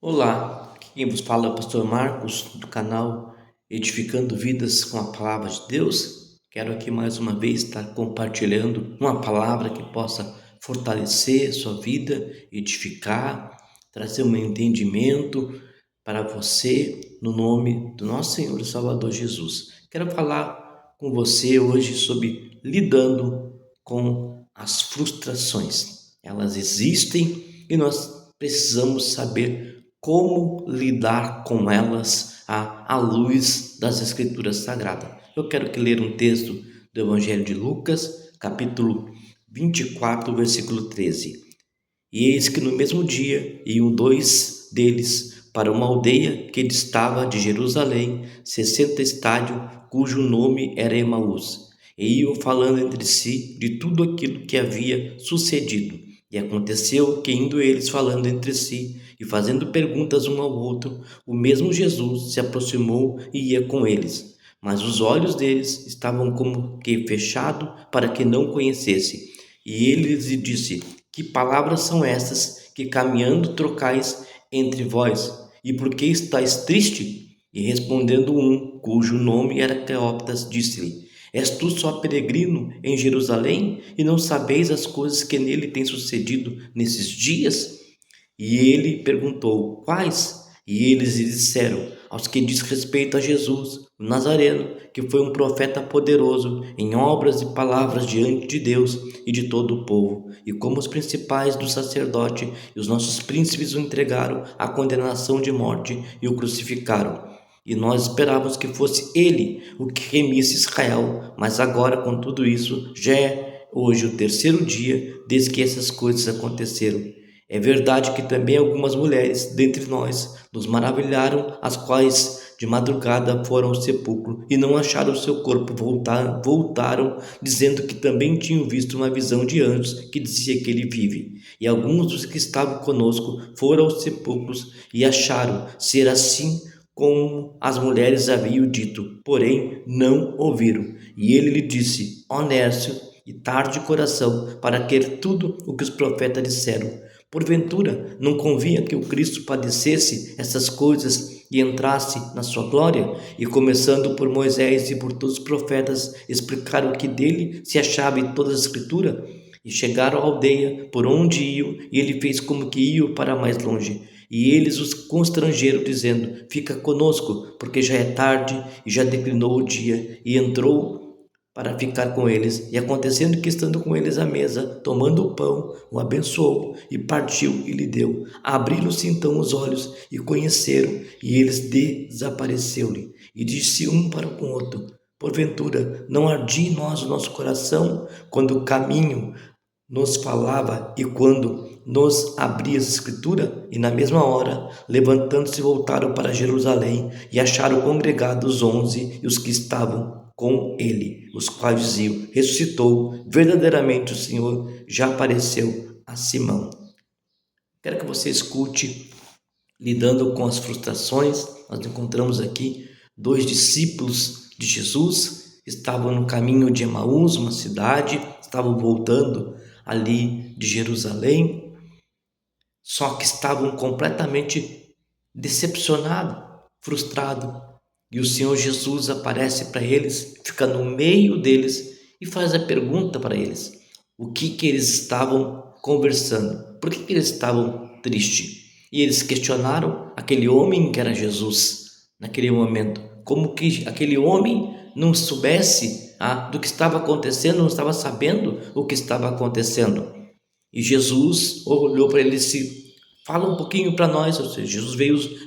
Olá, aqui quem vos fala é o pastor Marcos, do canal Edificando Vidas com a Palavra de Deus. Quero aqui mais uma vez estar compartilhando uma palavra que possa fortalecer sua vida, edificar, trazer um entendimento para você, no nome do nosso Senhor e Salvador Jesus. Quero falar com você hoje sobre lidando com as frustrações. Elas existem e nós precisamos saber como lidar com elas à luz das Escrituras Sagradas. Eu quero que ler um texto do Evangelho de Lucas, capítulo 24, versículo 13. E eis que no mesmo dia iam dois deles para uma aldeia que distava de Jerusalém 60 estádios, cujo nome era Emaús. E iam falando entre si de tudo aquilo que havia sucedido. E aconteceu que, indo eles falando entre si e fazendo perguntas um ao outro, o mesmo Jesus se aproximou e ia com eles. Mas os olhos deles estavam como que fechados para que não conhecesse. E ele lhes disse: Que palavras são estas que caminhando trocais entre vós? E por que estáis triste? E respondendo um, cujo nome era Cleópatas, disse-lhe: És tu só peregrino em Jerusalém e não sabeis as coisas que nele têm sucedido nesses dias? E ele perguntou: Quais? E eles lhe disseram: Aos que diz respeito a Jesus, o Nazareno, que foi um profeta poderoso em obras e palavras diante de Deus e de todo o povo, e como os principais do sacerdote e os nossos príncipes o entregaram à condenação de morte e o crucificaram. E nós esperávamos que fosse ele o que remisse Israel, mas agora, com tudo isso, já é hoje o terceiro dia desde que essas coisas aconteceram. É verdade que também algumas mulheres dentre nós nos maravilharam, as quais de madrugada foram ao sepulcro e não acharam o seu corpo. Voltaram, dizendo que também tinham visto uma visão de anjos que dizia que ele vive. E alguns dos que estavam conosco foram aos sepulcros e acharam ser assim como as mulheres haviam dito, porém não ouviram. E ele lhe disse: Ó nércio e tarde de coração, para querer tudo o que os profetas disseram. Porventura, não convinha que o Cristo padecesse essas coisas e entrasse na sua glória? E começando por Moisés e por todos os profetas, explicaram o que dele se achava em toda a Escritura. E chegaram à aldeia por onde iam, e ele fez como que iam para mais longe. E eles os constrangeram, dizendo: Fica conosco, porque já é tarde e já declinou o dia. E entrou para ficar com eles. E acontecendo que, estando com eles à mesa, tomando o pão, o abençoou e partiu e lhe deu. Abriram-se então os olhos e conheceram, e eles desapareceu-lhe. E disse um para o outro: Porventura, não ardia em nós o nosso coração quando o caminho nos falava e quando nos abria a Escritura? E na mesma hora, levantando-se, voltaram para Jerusalém e acharam congregados os 11 e os que estavam com ele, os quais diziam: Ressuscitou, verdadeiramente o Senhor já apareceu a Simão. Quero que você escute, lidando com as frustrações. Nós encontramos aqui dois discípulos de Jesus, estavam no caminho de Emaús, uma cidade, estavam voltando ali de Jerusalém, só que estavam completamente decepcionados, frustrados. E o Senhor Jesus aparece para eles, fica no meio deles e faz a pergunta para eles: o que eles estavam conversando? Por que eles estavam tristes? E eles questionaram aquele homem que era Jesus naquele momento, como que aquele homem não soubesse do que estava acontecendo, não estava sabendo o que estava acontecendo. E Jesus olhou para eles e disse: Fala um pouquinho para nós. Ou seja, Jesus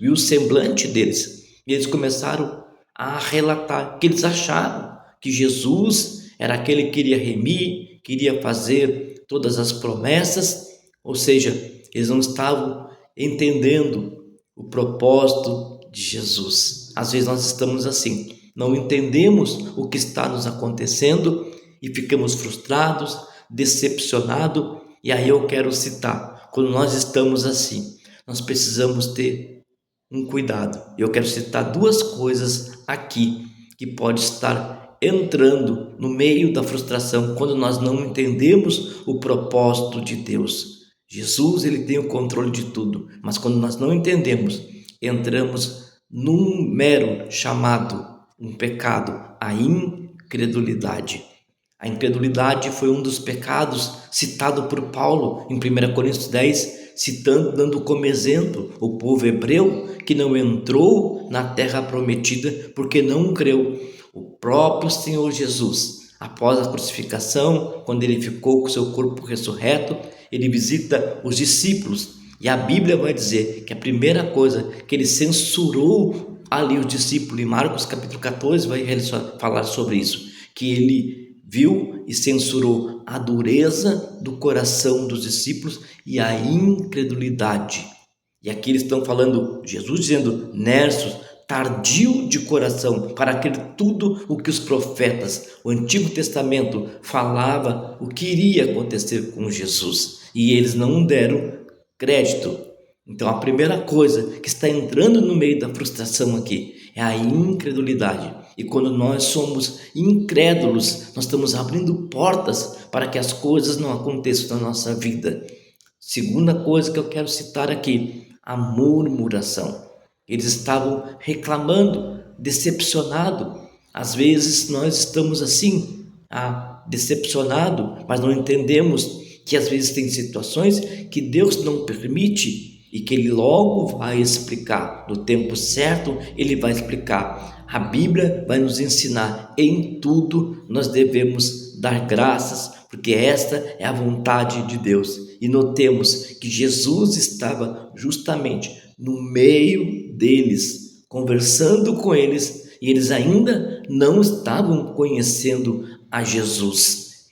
viu o semblante deles. E eles começaram a relatar que eles acharam que Jesus era aquele que iria remir, que iria fazer todas as promessas. Ou seja, eles não estavam entendendo o propósito de Jesus. Às vezes nós estamos assim, não entendemos o que está nos acontecendo e ficamos frustrados, decepcionados. E aí eu quero citar, quando nós estamos assim, nós precisamos ter um cuidado. Eu quero citar duas coisas aqui que pode estar entrando no meio da frustração quando nós não entendemos o propósito de Deus. Jesus, ele tem o controle de tudo, mas quando nós não entendemos, entramos num mero chamado, um pecado, a incredulidade. A incredulidade foi um dos pecados citado por Paulo em 1 Coríntios 10, citando, dando como exemplo o povo hebreu que não entrou na terra prometida porque não creu. O próprio Senhor Jesus, após a crucificação, quando ele ficou com seu corpo ressurreto, ele visita os discípulos e a Bíblia vai dizer que a primeira coisa que ele censurou ali os discípulos, em Marcos capítulo 14 vai falar sobre isso, que ele viu e censurou a dureza do coração dos discípulos e a incredulidade. E aqui eles estão falando, Jesus dizendo, nerços, tardio de coração, para crer tudo o que os profetas, o Antigo Testamento falava, o que iria acontecer com Jesus. E eles não deram crédito. Então a primeira coisa que está entrando no meio da frustração aqui é a incredulidade. E quando nós somos incrédulos, nós estamos abrindo portas para que as coisas não aconteçam na nossa vida. Segunda coisa que eu quero citar aqui, a murmuração. Eles estavam reclamando, decepcionados. Às vezes nós estamos assim, decepcionados, mas não entendemos que às vezes tem situações que Deus não permite e que Ele logo vai explicar. No tempo certo, Ele vai explicar. A Bíblia vai nos ensinar, em tudo nós devemos dar graças, porque esta é a vontade de Deus. E notemos que Jesus estava justamente no meio deles, conversando com eles, e eles ainda não estavam conhecendo a Jesus.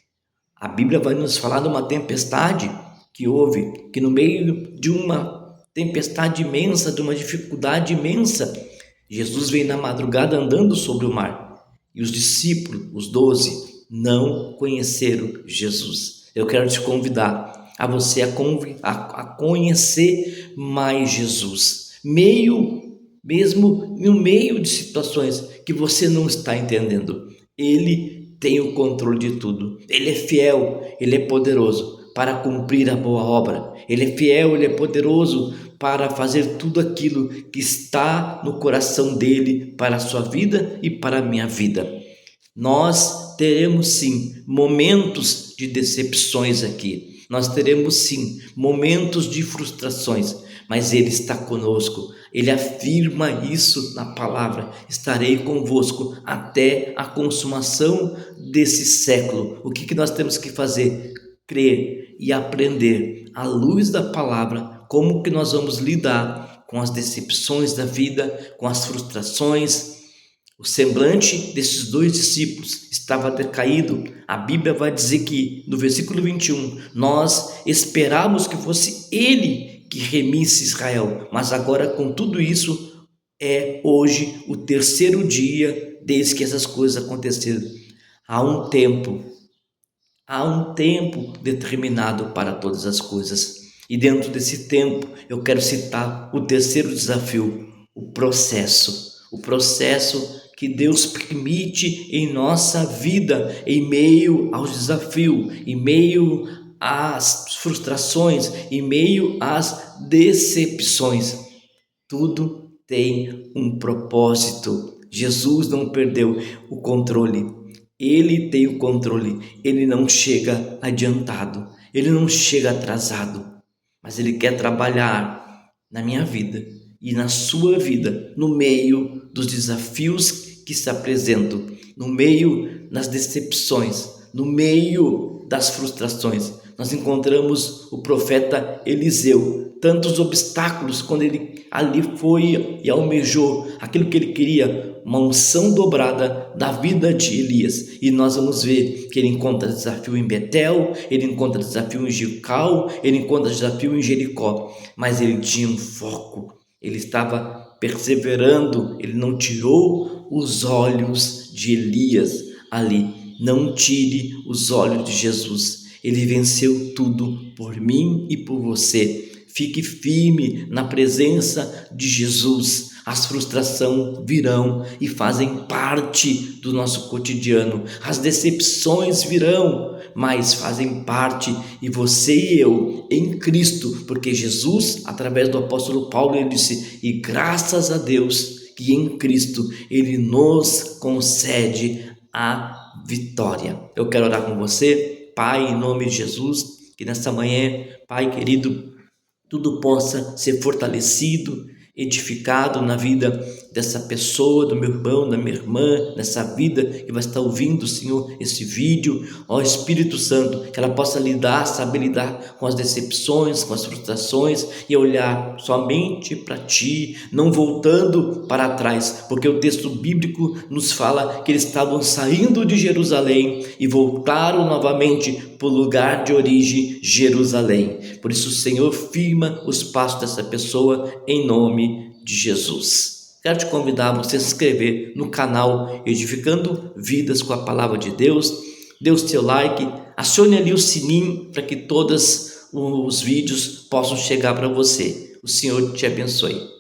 A Bíblia vai nos falar de uma tempestade que houve, que no meio de uma tempestade imensa, de uma dificuldade imensa, Jesus veio na madrugada andando sobre o mar. E os discípulos, os 12, não conheceram Jesus. Eu quero te convidar a você a conhecer mais Jesus. Mesmo no meio de situações que você não está entendendo. Ele tem o controle de tudo. Ele é fiel, Ele é poderoso para cumprir a boa obra. Ele é fiel, Ele é poderoso para fazer tudo aquilo que está no coração dele para a sua vida e para a minha vida. Nós teremos sim momentos de decepções aqui. Nós teremos sim momentos de frustrações, mas Ele está conosco. Ele afirma isso na palavra: estarei convosco até a consumação desse século. O que nós temos que fazer? Crer e aprender à luz da palavra como que nós vamos lidar com as decepções da vida, com as frustrações. O semblante desses 2 discípulos estava decaído. A Bíblia vai dizer que no versículo 21, nós esperávamos que fosse Ele que remisse Israel, mas agora com tudo isso é hoje o 3º dia desde que essas coisas aconteceram. Há um tempo determinado para todas as coisas. E dentro desse tempo eu quero citar o 3º desafio, o processo que Deus permite em nossa vida, em meio aos desafios, em meio às frustrações, em meio às decepções. Tudo tem um propósito. Jesus não perdeu o controle. Ele tem o controle. Ele não chega adiantado. Ele não chega atrasado. Mas Ele quer trabalhar na minha vida e na sua vida, no meio dos desafios que se apresentam, no meio das decepções, no meio das frustrações. Nós encontramos o profeta Eliseu, tantos obstáculos quando ele ali foi e almejou aquilo que ele queria, uma unção dobrada da vida de Elias. E nós vamos ver que ele encontra desafio em Betel, ele encontra desafio em Gilgal, ele encontra desafio em Jericó, mas ele tinha um foco, ele estava perseverando, ele não tirou os olhos de Elias ali. Não tire os olhos de Jesus. Ele venceu tudo por mim e por você. Fique firme na presença de Jesus. As frustrações virão e fazem parte do nosso cotidiano. As decepções virão, mas fazem parte, e você e eu, em Cristo, porque Jesus, através do apóstolo Paulo, ele disse, e graças a Deus, que em Cristo Ele nos concede a vitória. Eu quero orar com você, Pai, em nome de Jesus, que nesta manhã, Pai querido, tudo possa ser fortalecido, edificado na vida dessa pessoa, do meu irmão, da minha irmã, nessa vida que vai estar ouvindo, Senhor, esse vídeo. Ó Espírito Santo, que ela possa saber lidar com as decepções, com as frustrações e olhar somente para Ti, não voltando para trás, porque o texto bíblico nos fala que eles estavam saindo de Jerusalém e voltaram novamente para o lugar de origem, Jerusalém. Por isso, Senhor, firma os passos dessa pessoa em nome de Jesus. Quero te convidar a você se inscrever no canal Edificando Vidas com a Palavra de Deus. Dê o seu like, acione ali o sininho para que todos os vídeos possam chegar para você. O Senhor te abençoe.